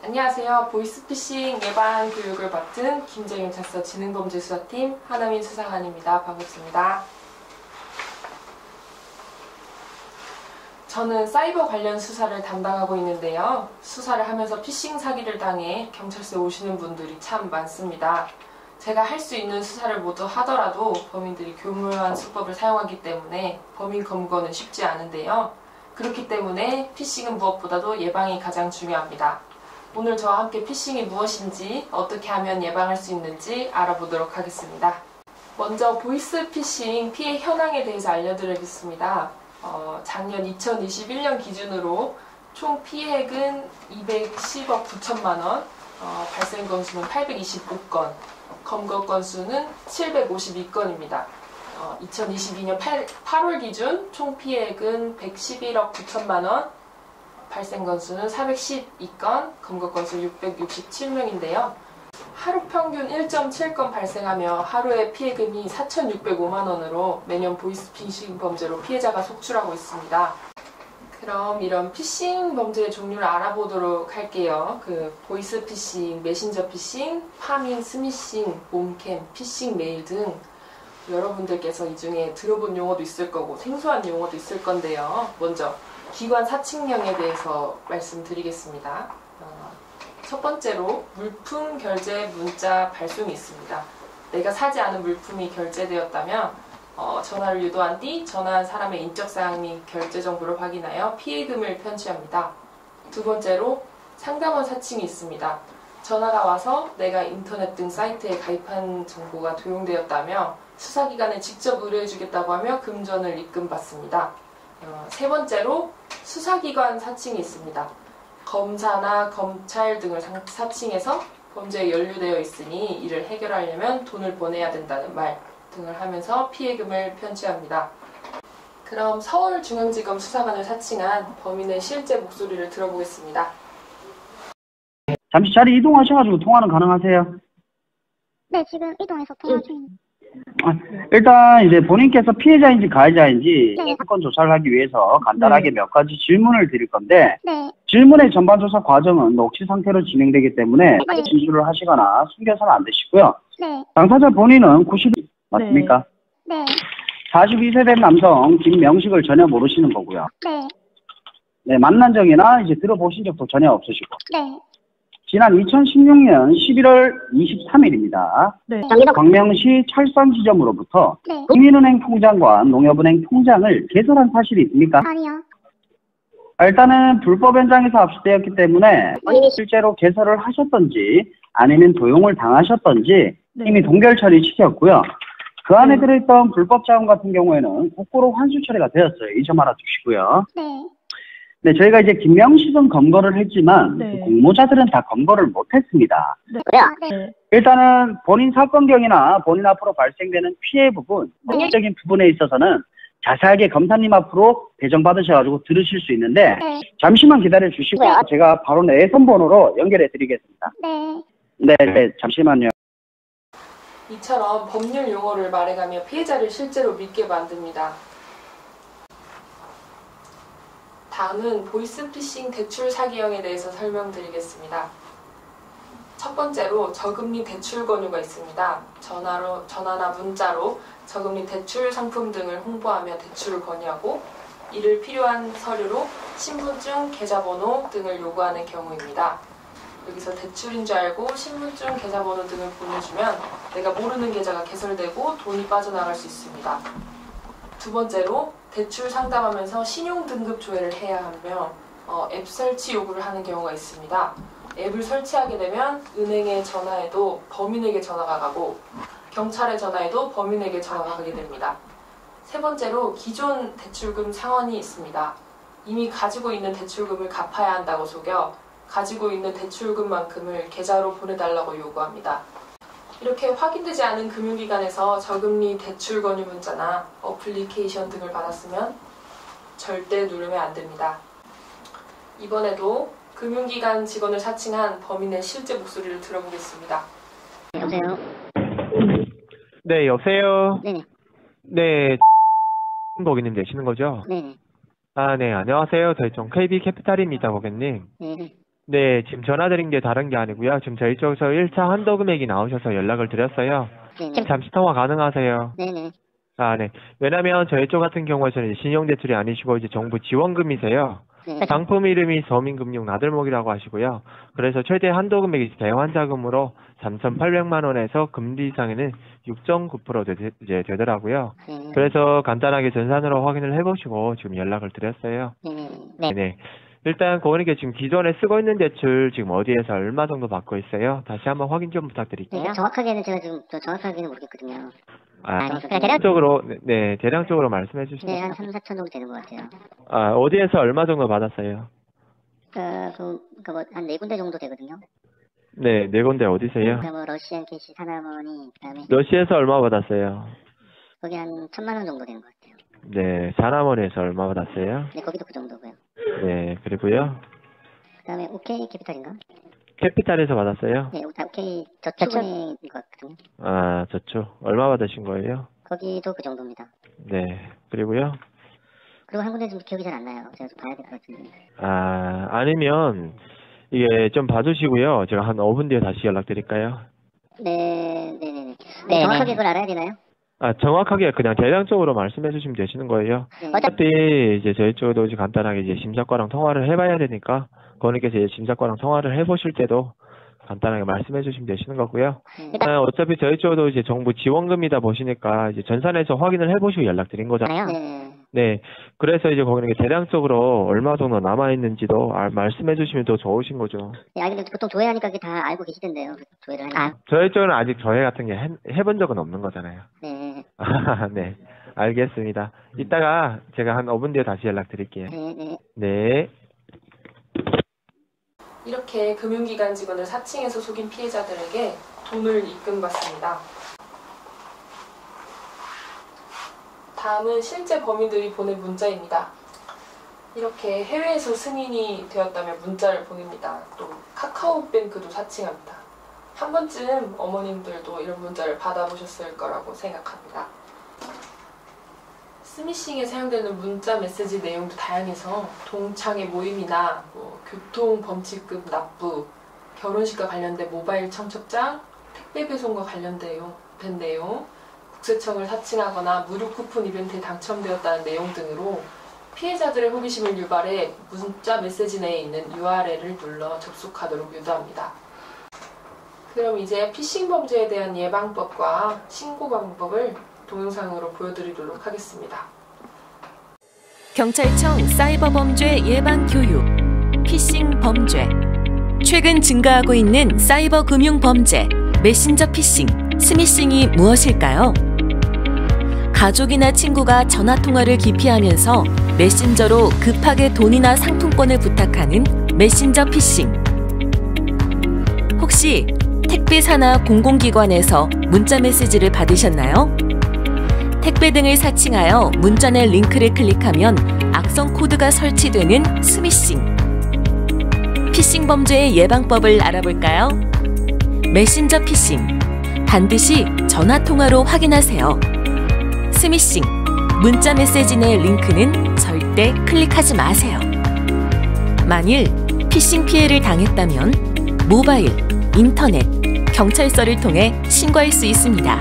안녕하세요. 보이스피싱 예방 교육을 맡은 김제경찰서 지능범죄수사팀 하나민 수사관입니다. 반갑습니다. 저는 사이버 관련 수사를 담당하고 있는데요. 수사를 하면서 피싱 사기를 당해 경찰서에 오시는 분들이 참 많습니다. 제가 할 수 있는 수사를 모두 하더라도 범인들이 교묘한 수법을 사용하기 때문에 범인 검거는 쉽지 않은데요. 그렇기 때문에 피싱은 무엇보다도 예방이 가장 중요합니다. 오늘 저와 함께 피싱이 무엇인지, 어떻게 하면 예방할 수 있는지 알아보도록 하겠습니다. 먼저 보이스피싱 피해 현황에 대해서 알려드리겠습니다. 작년 2021년 기준으로 총 피해액은 210억 9천만 원, 발생 건수는 825건, 검거 건수는 752건입니다. 2022년 8월 기준 총 피해액은 111억 9천만 원, 발생 건수는 412건, 검거 건수 667명인데요. 하루 평균 1.7건 발생하며 하루의 피해금이 4,605만 원으로 매년 보이스피싱 범죄로 피해자가 속출하고 있습니다. 그럼 이런 피싱 범죄의 종류를 알아보도록 할게요. 보이스피싱, 메신저 피싱, 파밍, 스미싱, 몬캠, 피싱 메일 등 여러분들께서 이 중에 들어본 용어도 있을 거고 생소한 용어도 있을 건데요. 먼저 기관 사칭령에 대해서 말씀드리겠습니다. 첫 번째로 물품 결제 문자 발송이 있습니다. 내가 사지 않은 물품이 결제되었다면 전화를 유도한 뒤 전화한 사람의 인적사항 및 결제 정보를 확인하여 피해금을 편취합니다. 두 번째로 상담원 사칭이 있습니다. 전화가 와서 내가 인터넷 등 사이트에 가입한 정보가 도용되었다며 수사기관에 직접 의뢰해주겠다고 하며 금전을 입금받습니다. 세 번째로 수사기관 사칭이 있습니다. 검사나 검찰 등을 사칭해서 범죄에 연루되어 있으니 이를 해결하려면 돈을 보내야 된다는 말 등을 하면서 피해금을 편취합니다. 그럼 서울중앙지검 수사관을 사칭한 범인의 실제 목소리를 들어보겠습니다. 잠시 자리 이동하셔가지고 통화는 가능하세요? 네, 지금 이동해서 통화 중입니다. 일단 이제 본인께서 피해자인지 가해자인지 네. 사건 조사를 하기 위해서 간단하게 몇 가지 질문을 드릴 건데 네. 질문의 전반 조사 과정은 녹취 상태로 진행되기 때문에 네. 진술을 하시거나 숨겨서는 안 되시고요. 네. 당사자 본인은 90 맞습니까? 네. 42세 된 남성 김명식을 전혀 모르시는 거고요. 네. 네, 만난 적이나 이제 들어보신 적도 전혀 없으시고. 네. 지난 2016년 11월 23일입니다. 네. 광명시 철선 지점으로부터 네. 국민은행 통장과 농협은행 통장을 개설한 사실이 있습니까? 아니요. 일단은 불법 현장에서 압수되었기 때문에 본인이 실제로 개설을 하셨던지 아니면 도용을 당하셨던지 이미 동결 처리시켰고요. 그 안에 들어있던 불법 자금 같은 경우에는 국고로 환수 처리가 되었어요. 이 점 알아두시고요. 네. 네, 저희가 이제 김명식은 검거를 했지만 공모자들은 다 검거를 못했습니다. 네. 일단은 본인 사건경이나 본인 앞으로 발생되는 피해 부분, 법적인 부분에 있어서는 자세하게 검사님 앞으로 배정받으셔가지고 들으실 수 있는데 잠시만 기다려 주시고요. 제가 바로 내선 번호로 연결해 드리겠습니다. 네. 네, 잠시만요. 이처럼 법률 용어를 말해가며 피해자를 실제로 믿게 만듭니다. 다음은 보이스피싱 대출 사기형에 대해서 설명드리겠습니다. 첫 번째로 저금리 대출 권유가 있습니다. 전화나 문자로 저금리 대출 상품 등을 홍보하며 대출을 권유하고 이를 필요한 서류로 신분증, 계좌번호 등을 요구하는 경우입니다. 여기서 대출인 줄 알고 신분증, 계좌번호 등을 보내주면 내가 모르는 계좌가 개설되고 돈이 빠져나갈 수 있습니다. 두 번째로 대출 상담하면서 신용등급 조회를 해야 하며 앱 설치 요구를 하는 경우가 있습니다. 앱을 설치하게 되면 은행에 전화해도 범인에게 전화가 가고 경찰에 전화해도 범인에게 전화가 가게 됩니다. 세 번째로 기존 대출금 상환이 있습니다. 이미 가지고 있는 대출금을 갚아야 한다고 속여 가지고 있는 대출금만큼을 계좌로 보내달라고 요구합니다. 이렇게 확인되지 않은 금융기관에서 저금리 대출 권유 문자나 어플리케이션 등을 받았으면 절대 누르면 안 됩니다. 이번에도 금융기관 직원을 사칭한 범인의 실제 목소리를 들어보겠습니다. 여보세요? 네, 여보세요? 네네. 네, 고객님 되시는 거죠? 네네. 아, 네, 안녕하세요. 저희 좀 KB 캐피탈입니다, 고객님. 네네. 네, 지금 전화드린 게 다른 게 아니고요. 지금 저희 쪽에서 1차 한도 금액이 나오셔서 연락을 드렸어요. 네네. 잠시 통화 가능하세요? 네네. 아, 네. 왜냐면 저희 쪽 같은 경우에는 이제 신용대출이 아니시고 이제 정부 지원금이세요. 네. 상품 이름이 서민금융 나들목이라고 하시고요. 그래서 최대 한도 금액이 대환자금으로 3,800만 원에서 금리 이상에는 6.9% 이제 되더라고요. 네. 그래서 간단하게 전산으로 확인을 해보시고 지금 연락을 드렸어요. 네. 네. 일단 고객님께 지금 기존에 쓰고 있는 대출 지금 어디에서 얼마 정도 받고 있어요? 다시 한번 확인 좀 부탁드릴게요. 네. 정확하게는 제가 지금 정확하게는 모르겠거든요. 아, 그러니까 대략적으로 네, 대략적으로 말씀해 주시면. 네, 한 3, 4천 정도 되는 것 같아요. 아, 어디에서 얼마 정도 받았어요? 한 네 군데 정도 되거든요. 네, 네 군데 어디세요? 뭐 러시안 캐시, 사나머니, 그다음에 러시아에서 얼마 받았어요? 거기 한 1,000만 원 정도 되는 것 같아요. 네, 사나머니에서 얼마 받았어요? 네, 거기도 그 정도고요. 네, 그리고요. 그다음에 OK 캐피탈인가? 캐피탈에서 받았어요? 네, OK 저축은행인 것 같거든요. 아, 저축. 얼마 받으신 거예요? 거기도 그 정도입니다. 네, 그리고요. 그리고 한 군데 좀 기억이 잘 안 나요. 제가 좀 봐야 될 것 같은데. 아, 아니면 이게 좀 봐주시고요. 제가 한 5분 뒤에 다시 연락드릴까요? 네. 정확하게 그걸 알아야 되나요? 아, 정확하게 그냥 대략적으로 말씀해 주시면 되시는 거예요. 네. 어차피 이제 저희 쪽도 이제 간단하게 이제 심사과랑 통화를 해봐야 되니까 고객님께서 이제 심사과랑 통화를 해보실 때도 간단하게 말씀해 주시면 되시는 거고요. 어차피 저희 쪽도 이제 정부 지원금이다 보시니까 이제 전산에서 확인을 해보시고 연락드린 거잖아요. 네. 네. 그래서 이제 고객님께 대략적으로 얼마 정도 남아있는지도 말씀해 주시면 더 좋으신 거죠. 네, 근데 보통 조회하니까 그게 다 알고 계시던데요. 조회를 하니까. 저희 쪽은 아직 조회 같은 게 해본 적은 없는 거잖아요. 네. 아, 네. 알겠습니다. 이따가 제가 한 5분 뒤에 다시 연락드릴게요. 네. 네. 이렇게 금융기관 직원을 사칭해서 속인 피해자들에게 돈을 입금받습니다. 다음은 실제 범인들이 보낸 문자입니다. 이렇게 해외에서 승인이 되었다며 문자를 보냅니다. 또 카카오뱅크도 사칭합니다. 한 번쯤 어머님들도 이런 문자를 받아보셨을 거라고 생각합니다. 스미싱에 사용되는 문자 메시지 내용도 다양해서 동창회 모임이나 교통 범칙금 납부, 결혼식과 관련된 모바일 청첩장, 택배 배송과 관련된 내용, 국세청을 사칭하거나 무료 쿠폰 이벤트에 당첨되었다는 내용 등으로 피해자들의 호기심을 유발해 문자 메시지 내에 있는 URL을 눌러 접속하도록 유도합니다. 그럼 이제 피싱 범죄에 대한 예방법과 신고 방법을 동영상으로 보여드리도록 하겠습니다. 경찰청 사이버범죄 예방교육, 피싱 범죄. 최근 증가하고 있는 사이버 금융 범죄, 메신저 피싱, 스미싱이 무엇일까요? 가족이나 친구가 전화통화를 기피하면서 메신저로 급하게 돈이나 상품권을 부탁하는 메신저 피싱. 혹시 택배사나 공공기관에서 문자 메시지를 받으셨나요? 택배 등을 사칭하여 문자 내 링크를 클릭하면 악성 코드가 설치되는 스미싱. 피싱 범죄의 예방법을 알아볼까요? 메신저 피싱. 반드시 전화통화로 확인하세요. 스미싱. 문자 메시지 내 링크는 절대 클릭하지 마세요. 만일 피싱 피해를 당했다면 모바일, 인터넷, 경찰서를 통해 신고할 수 있습니다.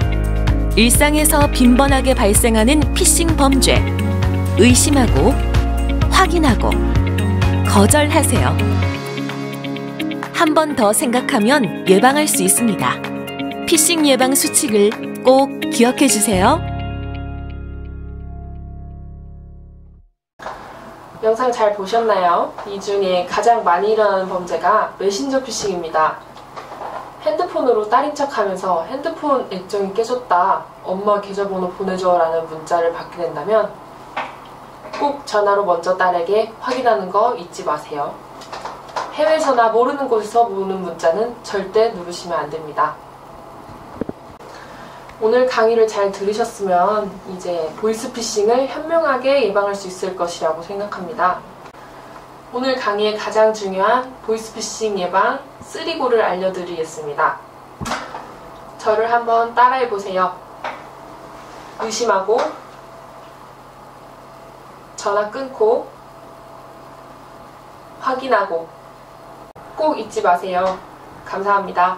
일상에서 빈번하게 발생하는 피싱 범죄. 의심하고, 확인하고, 거절하세요. 한 번 더 생각하면 예방할 수 있습니다. 피싱 예방 수칙을 꼭 기억해 주세요. 영상 잘 보셨나요? 이 중에 가장 많이 일어나는 범죄가 메신저 피싱입니다. 핸드폰으로 딸인 척하면서 핸드폰 액정이 깨졌다, 엄마 계좌번호 보내줘 라는 문자를 받게 된다면 꼭 전화로 먼저 딸에게 확인하는 거 잊지 마세요. 해외에서나 모르는 곳에서 보는 문자는 절대 누르시면 안 됩니다. 오늘 강의를 잘 들으셨으면 이제 보이스피싱을 현명하게 예방할 수 있을 것이라고 생각합니다. 오늘 강의의 가장 중요한 보이스피싱 예방 3고를 알려드리겠습니다. 저를 한번 따라해보세요. 의심하고, 전화 끊고, 확인하고, 꼭 잊지 마세요. 감사합니다.